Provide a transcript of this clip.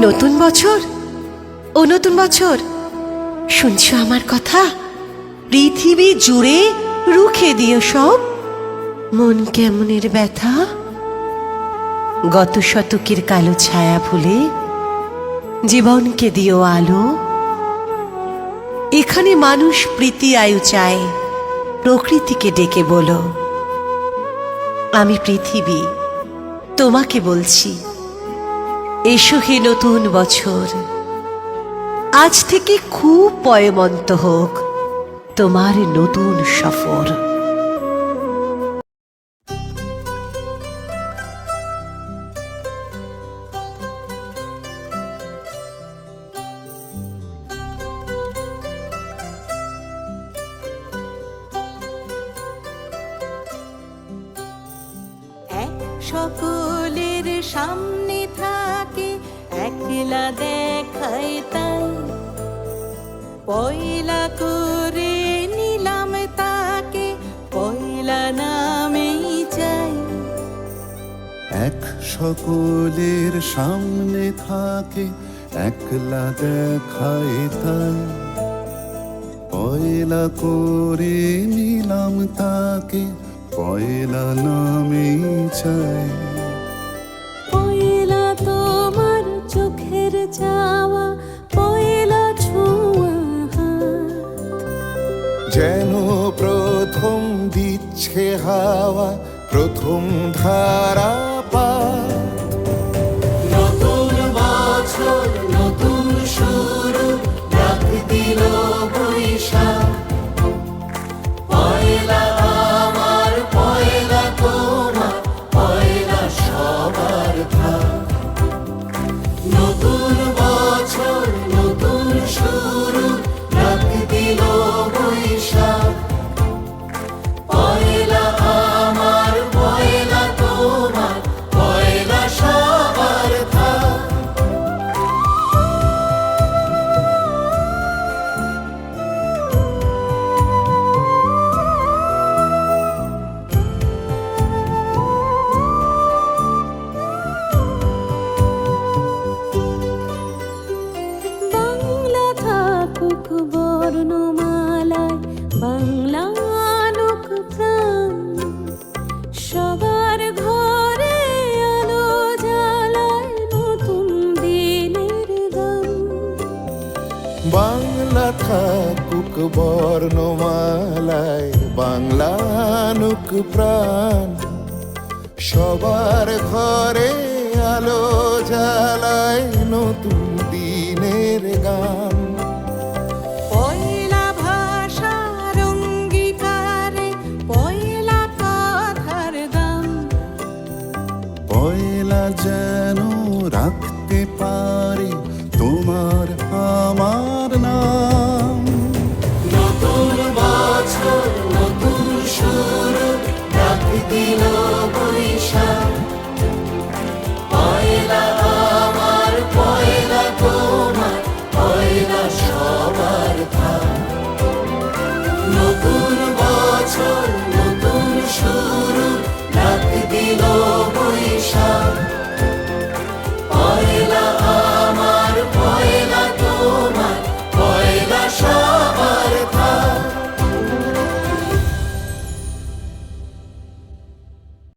নতুন বছর, ও নতুন বছর, শুনছো আমার কথা? পৃথিবী জুড়ে রুখে দিও সব মন কেমনের ব্যথা। গত শতকের কালো ছায়া ভুলে জীবনকে দিও আলো। এখানে মানুষ প্রীতি আয়ু চায়, প্রকৃতিকে ডেকে বলো, আমি পৃথিবী তোমাকে বলছি, এসো হে নতুন বছর। আজ থেকে খুব পয়মন্ত হোক তোমার নতুন সফর। সকলের সামনে থাকে একলা দেখায় তাই, পয়লা করে নিলাম তাকে, পয়লা নামেই চাই। এক সকলের সামনে থাকে একলা দেখায় তাই, পয়লা করে নিলাম তাকে, পয়লা নামেই চাই। পয়লা তোমার চোখের চাওয়া, পয়লা ছোঁয়া যেন প্রথম দিচ্ছে হাওয়া, প্রথম ধারা পা। নতুন বছর নতুন শুরু, ডাক দিল বৈশাখ। পয়লা আমার, পয়লা তোমার, পয়লা সবার ভাগ। নতুন বছর নতুন শুরু, ডাক দিল বৈশাখ। পয়লা আমার, পয়লা তোমার, পয়লা সবার ভাগ। বাংলা থাকুক বর্ণমালায়, বাংলা আনুক প্রাণ। সবার ঘরে আলো জ্বালায় নতুন দিনের গান। বাংলা থাকুক বর্ণমালায়, বাংলা আনুক প্রাণ। সবার ঘরে আলো জ্বালায় নতুন দিনের গান। পয়লা ভাষার অঙ্গীকারে, পয়লা কথার দাম। পয়লা যেন রাখতে পারে তোমার আমার নাম। নতুন বছর নতুন শুরু, ডাক দিল বৈশাখ।